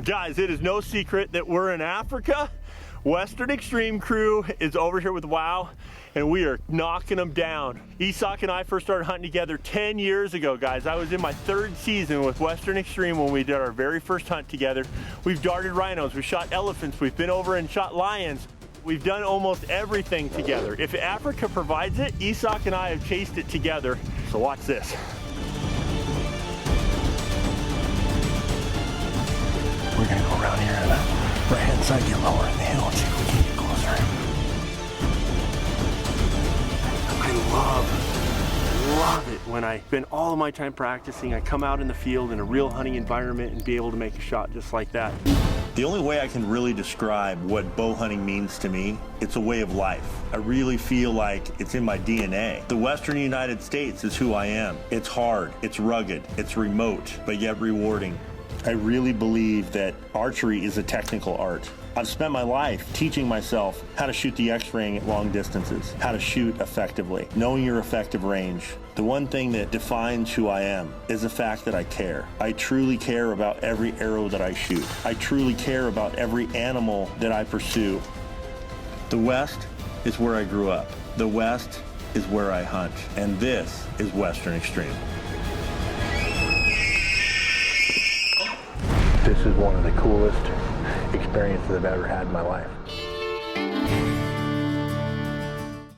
Guys, it is no secret that we're in Africa. Western Extreme crew is over here with WOW, and we are knocking them down. Isak and I first started hunting together 10 years ago, guys. I was in my 3rd season with Western Extreme when we did our very first hunt together. We've darted rhinos, we've shot elephants, we've been over and shot lions. We've done almost everything together. If Africa provides it, Isak and I have chased it together. So watch this. We're gonna go around here on the right-hand side, get lower in the hill, and see if we can get closer. I love it when I spend all of my time practicing. I come out in the field in a real hunting environment and be able to make a shot just like that. The only way I can really describe what bow hunting means to me, it's a way of life. I really feel like it's in my DNA. The Western United States is who I am. It's hard, it's rugged, it's remote, but yet rewarding. I really believe that archery is a technical art. I've spent my life teaching myself how to shoot the X-ring at long distances, how to shoot effectively, knowing your effective range. The one thing that defines who I am is the fact that I care. I truly care about every arrow that I shoot. I truly care about every animal that I pursue. The West is where I grew up. The West is where I hunt. And this is Western Extreme. This is one of the coolest experiences I've ever had in my life.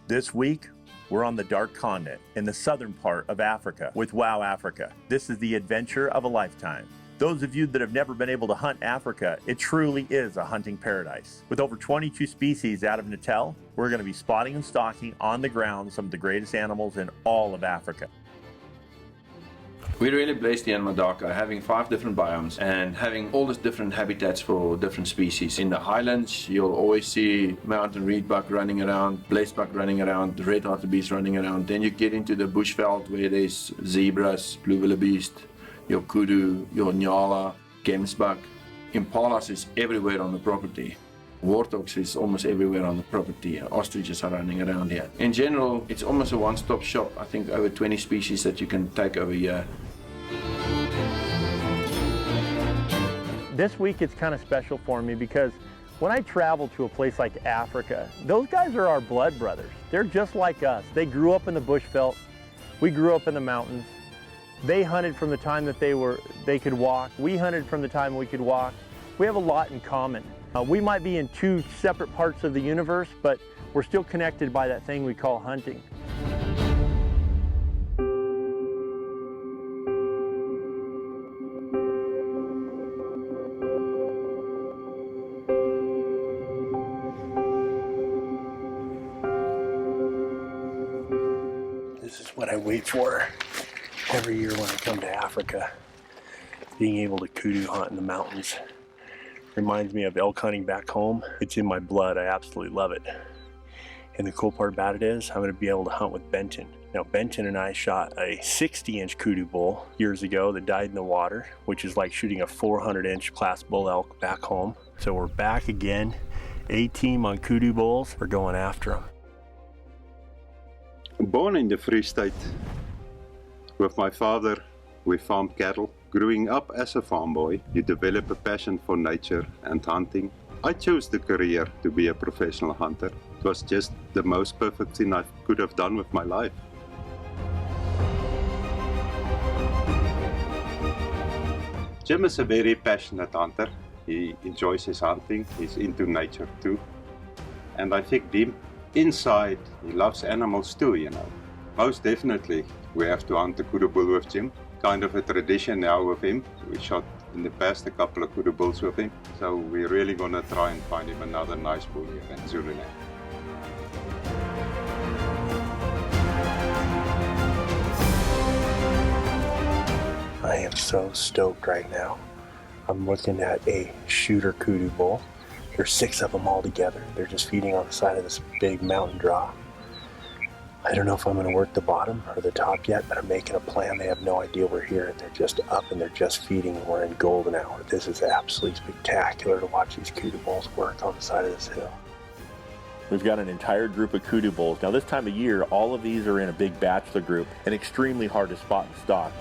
This week, we're on the Dark Continent in the southern part of Africa with WOW Africa. This is the adventure of a lifetime. Those of you that have never been able to hunt Africa, it truly is a hunting paradise. With over 22 species out of Natal, we're going to be spotting and stalking on the ground some of the greatest animals in all of Africa. We're really blessed here in Madaka, having 5 different biomes and having all these different habitats for different species. In the highlands, you'll always see mountain reedbuck running around, blazebuck running around, the red hartebeest running around. Then you get into the bushveld where there's zebras, blue wildebeest, your kudu, your nyala, gemsbuck. Impalas is everywhere on the property. Warthogs is almost everywhere on the property. Ostriches are running around here. In general, it's almost a one-stop shop. I think over 20 species that you can take over here. This week it's kind of special for me because when I travel to a place like Africa, those guys are our blood brothers. They're just like us. They grew up in the bushveld. We grew up in the mountains. They hunted from the time that they could walk. We hunted from the time we could walk. We have a lot in common. We might be in 2 separate parts of the universe, but we're still connected by that thing we call hunting. This is what I wait for every year when I come to Africa. Being able to kudu hunt in the mountains. Reminds me of elk hunting back home. It's in my blood. I absolutely love it. And the cool part about it is I'm going to be able to hunt with Benton. Now Benton and I shot a 60-inch kudu bull years ago that died in the water, which is like shooting a 400-inch class bull elk back home. So we're back again. A-team on kudu bulls. We're going after them. Born in the Free State. With my father, we farmed cattle. Growing up as a farm boy, you develop a passion for nature and hunting. I chose the career to be a professional hunter. It was just the most perfect thing I could have done with my life. Jim is a very passionate hunter. He enjoys his hunting. He's into nature too. And I think deep inside, he loves animals too, you know. Most definitely, we have to hunt the kudu bull with Jim. Kind of a tradition now with him. We shot in the past a couple of kudu bulls with him. So we're really gonna try and find him another nice bull here in Zululand. I am so stoked right now. I'm looking at a shooter kudu bull. There's 6 of them all together. They're just feeding on the side of this big mountain draw. I don't know if I'm going to work the bottom or the top yet, but I'm making a plan. They have no idea we're here, and they're just up and they're just feeding, and we're in golden hour. This is absolutely spectacular to watch these kudu bulls work on the side of this hill. We've got an entire group of kudu bulls. Now this time of year, all of these are in a big bachelor group and extremely hard to spot and stalk.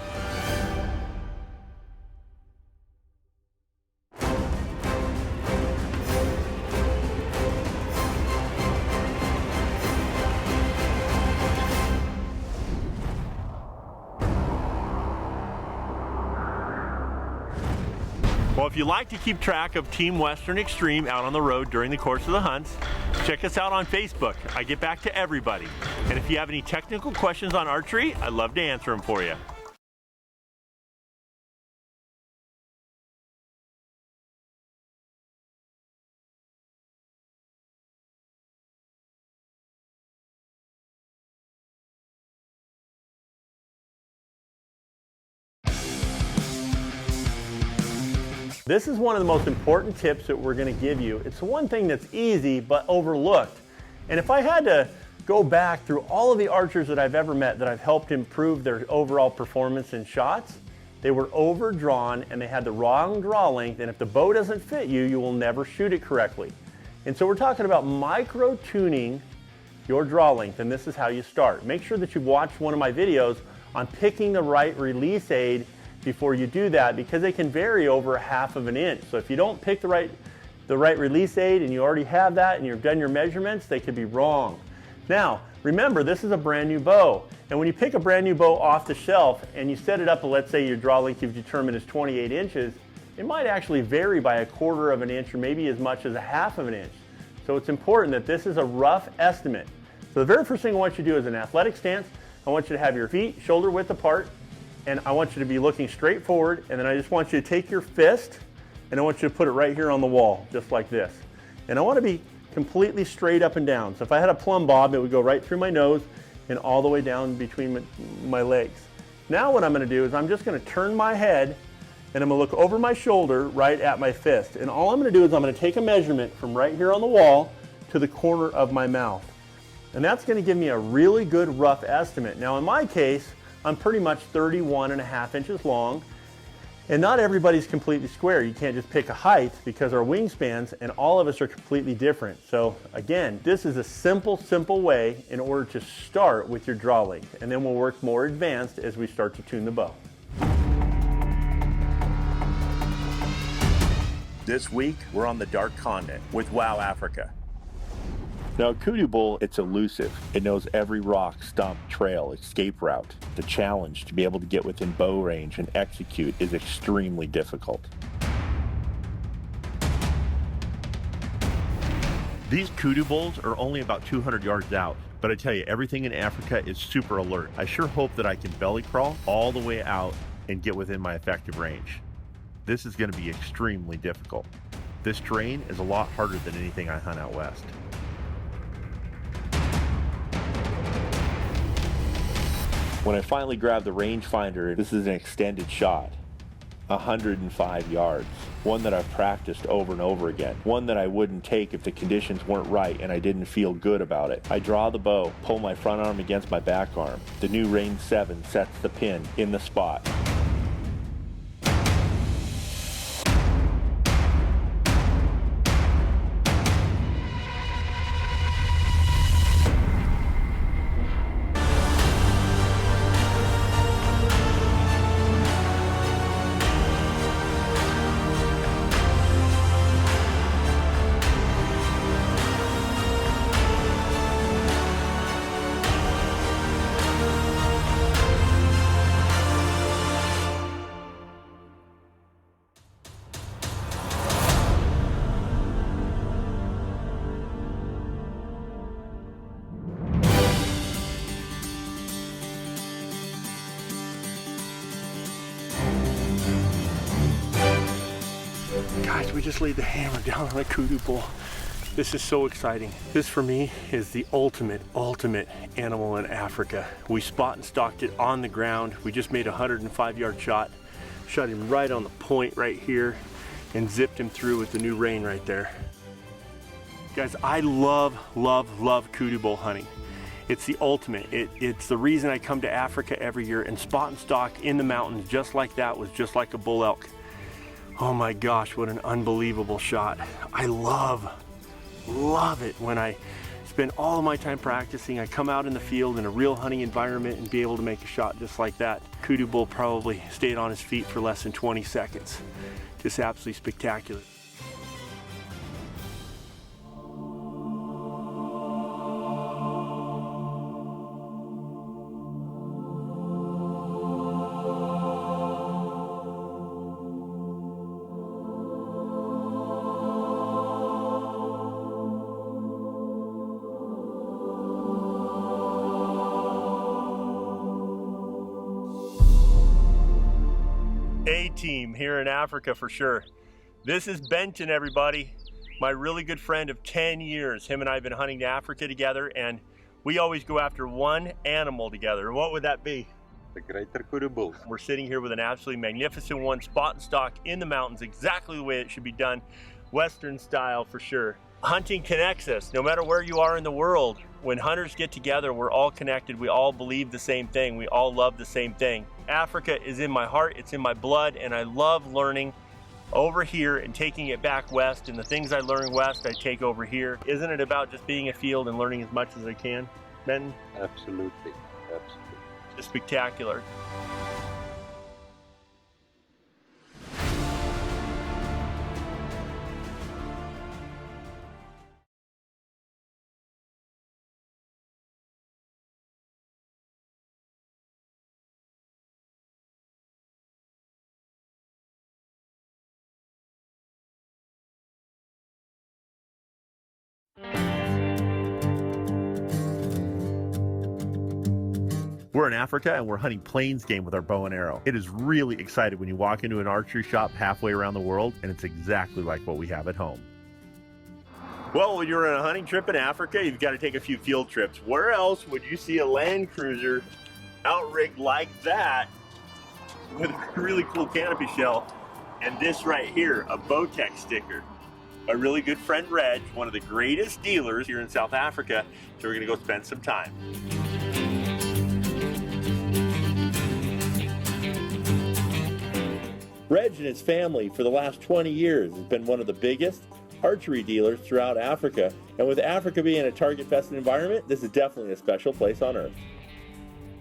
Well, if you like to keep track of Team Western Extreme out on the road during the course of the hunts, check us out on Facebook. I get back to everybody. And if you have any technical questions on archery, I'd love to answer them for you. This is one of the most important tips that we're going to give you. It's one thing that's easy but overlooked. And if I had to go back through all of the archers that I've ever met that I've helped improve their overall performance in shots, they were overdrawn and they had the wrong draw length, and if the bow doesn't fit you, you will never shoot it correctly. And so we're talking about micro tuning your draw length, and this is how you start. Make sure that you've watched one of my videos on picking the right release aid before you do that, because they can vary over 1/2 of an inch. So if you don't pick the right release aid and you already have that and you've done your measurements, they could be wrong. Now, remember, this is a brand new bow, and when you pick a brand new bow off the shelf and you set it up, let's say your draw length you've determined is 28 inches, it might actually vary by 1/4 of an inch or maybe as much as 1/2 of an inch. So it's important that this is a rough estimate. So the very first thing I want you to do is an athletic stance. I want you to have your feet shoulder width apart, and I want you to be looking straight forward, and then I just want you to take your fist and I want you to put it right here on the wall, just like this. And I want to be completely straight up and down. So if I had a plumb bob, it would go right through my nose and all the way down between my legs. Now what I'm going to do is I'm just going to turn my head and I'm going to look over my shoulder right at my fist. And all I'm going to do is I'm going to take a measurement from right here on the wall to the corner of my mouth. And that's going to give me a really good rough estimate. Now in my case, I'm pretty much 31.5 inches long, and not everybody's completely square. You can't just pick a height because our wingspans and all of us are completely different. So again, this is a simple way in order to start with your draw length, and then we'll work more advanced as we start to tune the bow. This week, we're on the Dark Continent with WOW Africa. Now, a kudu bull, it's elusive. It knows every rock, stump, trail, escape route. The challenge to be able to get within bow range and execute is extremely difficult. These kudu bulls are only about 200 yards out, but I tell you, everything in Africa is super alert. I sure hope that I can belly crawl all the way out and get within my effective range. This is going to be extremely difficult. This terrain is a lot harder than anything I hunt out west. When I finally grabbed the rangefinder, this is an extended shot, 105 yards, one that I've practiced over and over again, one that I wouldn't take if the conditions weren't right and I didn't feel good about it. I draw the bow, pull my front arm against my back arm. The new Range 7 sets the pin in the spot. Guys, we just laid the hammer down on a kudu bull. This is so exciting. This for me is the ultimate animal in Africa. We spot and stalked it on the ground. We just made a 105-yard shot. Shot him right on the point right here and zipped him through with the new rain right there. Guys, I love kudu bull hunting. It's the ultimate. It's the reason I come to Africa every year, and spot and stalk in the mountains just like that was just like a bull elk. Oh my gosh, what an unbelievable shot. I love it when I spend all of my time practicing. I come out in the field in a real hunting environment and be able to make a shot just like that. Kudu bull probably stayed on his feet for less than 20 seconds. Just absolutely spectacular. team here in Africa for sure. This is Benton, everybody. My really good friend of 10 years. Him and I have been hunting to Africa together, and we always go after one animal together. And what would that be? The greater kudu bull. We're sitting here with an absolutely magnificent one, spot and stock in the mountains, exactly the way it should be done, Western style for sure. Hunting connects us, no matter where you are in the world. When hunters get together, we're all connected. We all believe the same thing. We all love the same thing. Africa is in my heart, it's in my blood, and I love learning over here and taking it back west, and the things I learn west I take over here. Isn't it about just being a field and learning as much as I can, Benton? Absolutely, absolutely. Just spectacular. We're in Africa and we're hunting plains game with our bow and arrow. It is really exciting when you walk into an archery shop halfway around the world, and it's exactly like what we have at home. Well, when you're on a hunting trip in Africa, you've got to take a few field trips. Where else would you see a Land Cruiser outrigged like that with a really cool canopy shell and this right here, a Bowtech sticker? A really good friend, Reg, one of the greatest dealers here in South Africa, so we're gonna go spend some time. Reg and his family for the last 20 years has been one of the biggest archery dealers throughout Africa. And with Africa being a target-fested environment, this is definitely a special place on earth.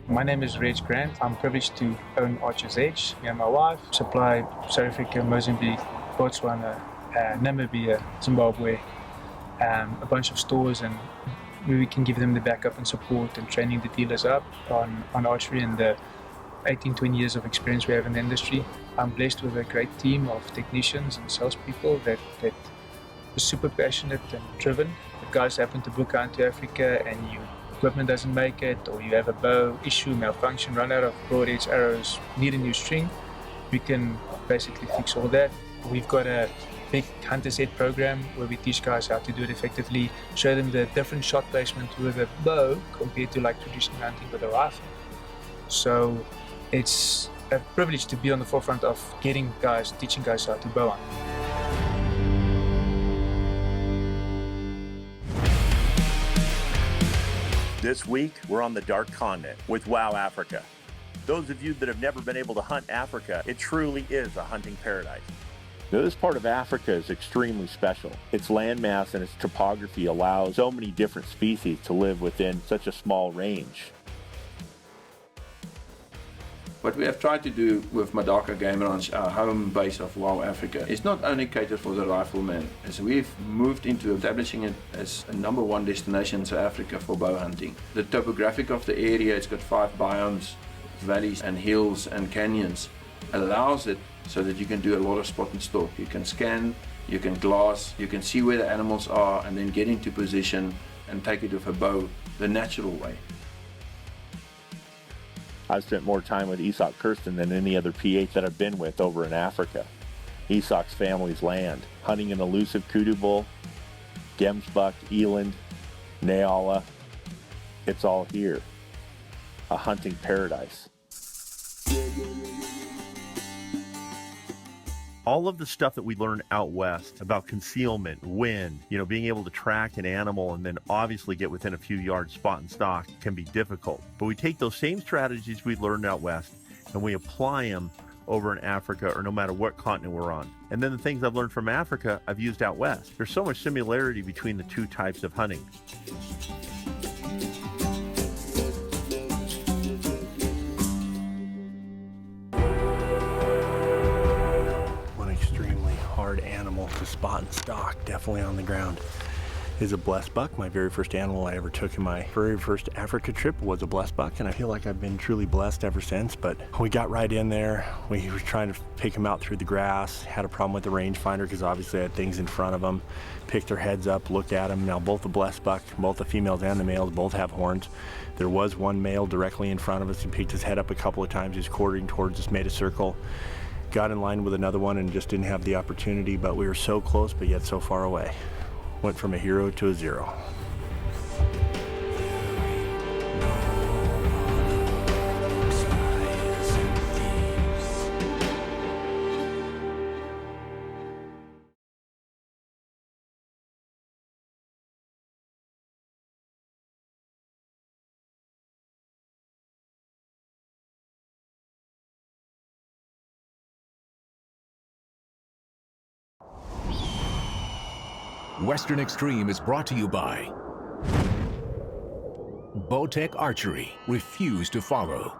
My name is Reg Grant. I'm privileged to own Archer's Edge. Me and my wife supply South Africa, Mozambique, Botswana, Namibia, Zimbabwe, a bunch of stores, and we can give them the backup and support and training the dealers up on archery and the 18-20 years of experience we have in the industry. I'm blessed with a great team of technicians and salespeople that are super passionate and driven. If guys happen to book out to Africa and your equipment doesn't make it, or you have a bow issue, malfunction, run out of broad edge arrows, need a new string, we can basically fix all that. We've got a big hunter's ed program where we teach guys how to do it effectively, show them the different shot placement with a bow compared to like traditional hunting with a rifle. So it's a privilege to be on the forefront of teaching guys how to bow hunt. This week, we're on the Dark Continent with WOW Africa. Those of you that have never been able to hunt Africa, it truly is a hunting paradise. Now, this part of Africa is extremely special. Its landmass and its topography allows so many different species to live within such a small range. What we have tried to do with Madaka Game Ranch, our home base of WOW Africa, is not only cater for the rifleman, as we've moved into establishing it as a #1 destination in South Africa for bow hunting. The topographic of the area, it's got 5 biomes, valleys and hills and canyons, allows it so that you can do a lot of spot and stalk. You can scan, you can glass, you can see where the animals are and then get into position and take it with a bow the natural way. I've spent more time with Isak Kirsten than any other P8 that I've been with over in Africa. Isak's family's land, hunting an elusive kudu bull, gemsbuck, eland, nyala, it's all here. A hunting paradise. All of the stuff that we learn out west about concealment, wind, being able to track an animal and then obviously get within a few yards spot and stock can be difficult. But we take those same strategies we learned out west and we apply them over in Africa or no matter what continent we're on. And then the things I've learned from Africa, I've used out west. There's so much similarity between the two types of hunting. Animal to spot and stock, definitely on the ground, is a blessed buck. My very first animal I ever took in my very first Africa trip was a blessed buck, and I feel like I've been truly blessed ever since. But we got right in there. We were trying to pick him out through the grass, had a problem with the rangefinder because obviously I had things in front of them. Picked their heads up, looked at them. Now both the blessed buck, both the females and the males, both have horns. There was one male directly in front of us. He picked his head up a couple of times. He was quartering towards us, made a circle, got in line with another one and just didn't have the opportunity, but we were so close but yet so far away. Went from a hero to a zero. Western Extreme is brought to you by Bowtech Archery. Refuse to follow.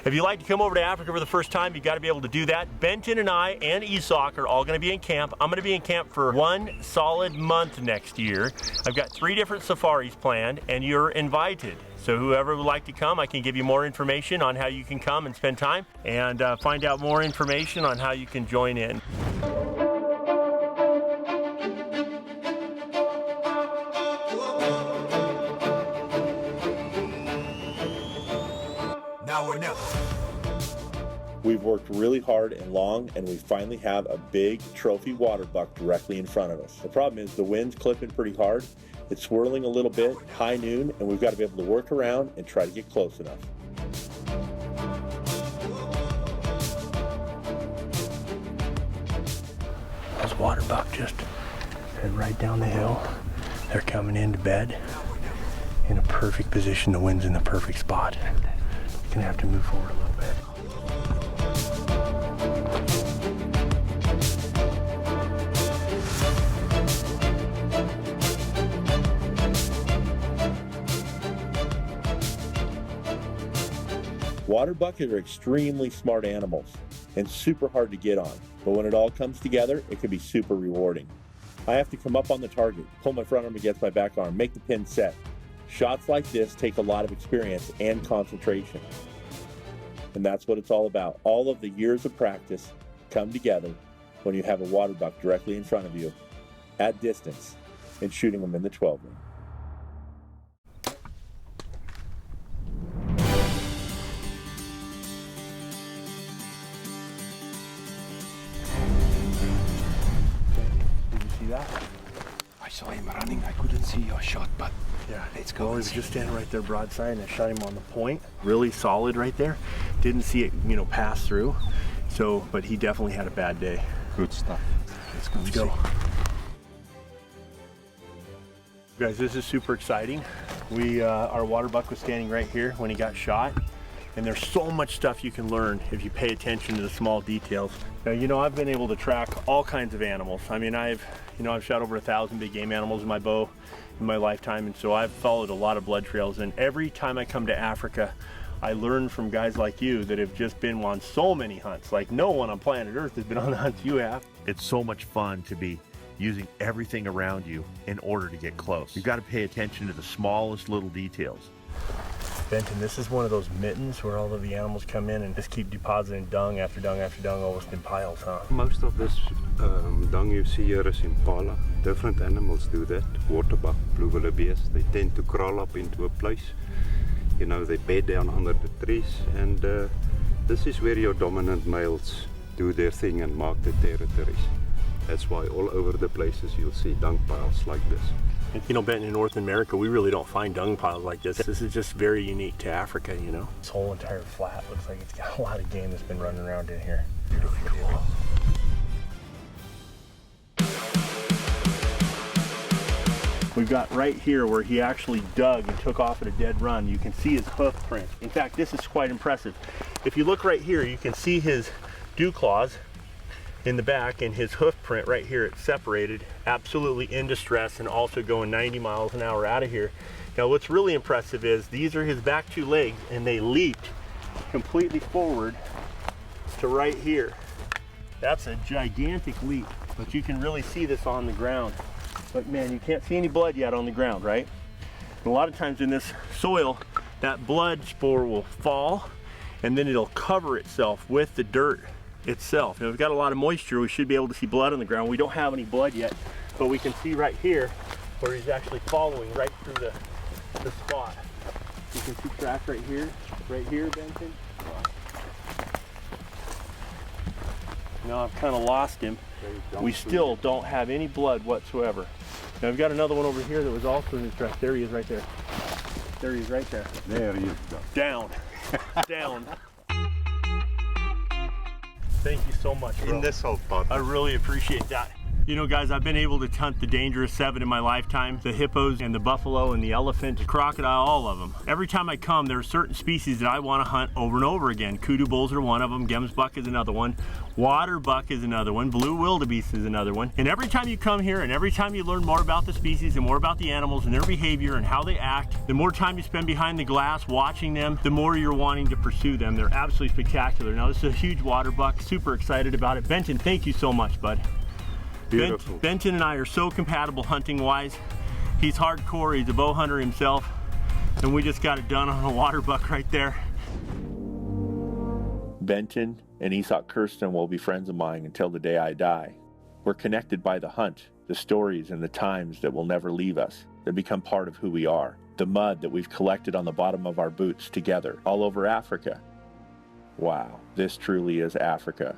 If you'd like to come over to Africa for the first time, you got to be able to do that. Benton and I and Isak are all going to be in camp. I'm going to be in camp for 1 solid month next year. I've got 3 different safaris planned, and you're invited. So whoever would like to come, I can give you more information on how you can come and spend time, and find out more information on how you can join in. Now or never. We've worked really hard and long, and we finally have a big trophy water buck directly in front of us. The problem is the wind's clipping pretty hard. It's swirling a little bit, high noon, and we've got to be able to work around and try to get close enough. Those water buck just head right down the hill. They're coming into bed in a perfect position. The wind's in the perfect spot. Gonna have to move forward a little bit. Water buckets are extremely smart animals and super hard to get on, but when it all comes together, it can be super rewarding. I have to come up on the target, pull my front arm against my back arm, make the pin set. Shots like this take a lot of experience and concentration. And that's what it's all about. All of the years of practice come together when you have a water buck directly in front of you at distance and shooting them in the 12 ring. Did you see that? I saw him running. I couldn't see your shot, but Yeah, let's well, go. he was just standing right there broadside, and I shot him on the point. Really solid right there. Didn't see it, pass through. So, but he definitely had a bad day. Good stuff. Let's go. Let's go. Guys, this is super exciting. Our water buck was standing right here when he got shot, and there's so much stuff you can learn if you pay attention to the small details. Now, I've been able to track all kinds of animals. I mean, I've shot over 1,000 big game animals in my bow in my lifetime, and so I've followed a lot of blood trails, and every time I come to Africa, I learn from guys like you that have just been on so many hunts. Like no one on planet Earth has been on the hunts you have. It's so much fun to be using everything around you in order to get close. You've got to pay attention to the smallest little details. Benton, this is one of those mittens where all of the animals come in and just keep depositing dung after dung after dung, almost in piles, huh? Most of this dung you see here is impala. Different animals do that. Waterbuck, blue wildebeest, they tend to crawl up into a place. They bed down under the trees, and this is where your dominant males do their thing and mark the territories. That's why all over the places you'll see dung piles like this. Benton, in North America, we really don't find dung piles like this. This is just very unique to Africa, This whole entire flat looks like it's got a lot of game that's been running around in here. Really cool. We've got right here where he actually dug and took off at a dead run. You can see his hoof print. In fact, this is quite impressive. If you look right here, you can see his dew claws in the back and his hoof print right here. It's separated, absolutely in distress, and also going 90 miles an hour out of here. Now what's really impressive is these are his back 2 legs, and they leaped completely forward to right here. That's a gigantic leap, but you can really see this on the ground. But man, you can't see any blood yet on the ground, right? And a lot of times in this soil, that blood spore will fall, and then it'll cover itself with the dirt itself. We've got a lot of moisture. We should be able to see blood on the ground. We don't have any blood yet, but we can see right here where he's actually following right through the spot. You can see tracks right here, Benton. Now I've kind of lost him. We still don't have any blood whatsoever. Now I've got another one over here that was also in his trap. There he is right there. There he is right there. There you go. Down. Down. Thank you so much, bro. In this whole pot. I really appreciate that. You know, guys, I've been able to hunt the dangerous 7 in my lifetime, the hippos and the buffalo and the elephant, the crocodile, all of them. Every time I come, there are certain species that I want to hunt over and over again. Kudu bulls are one of them, gemsbuck is another one, water buck is another one, blue wildebeest is another one. And every time you come here and every time you learn more about the species and more about the animals and their behavior and how they act, the more time you spend behind the glass watching them, the more you're wanting to pursue them. They're absolutely spectacular. Now, this is a huge water buck, super excited about it. Benton, thank you so much, bud. Beautiful. Benton and I are so compatible hunting wise. He's hardcore, he's a bow hunter himself, and we just got it done on a water buck right there. Benton and Isak Kirsten will be friends of mine until the day I die. We're connected by the hunt, the stories and the times that will never leave us, that become part of who we are. The mud that we've collected on the bottom of our boots together all over Africa. Wow, this truly is Africa.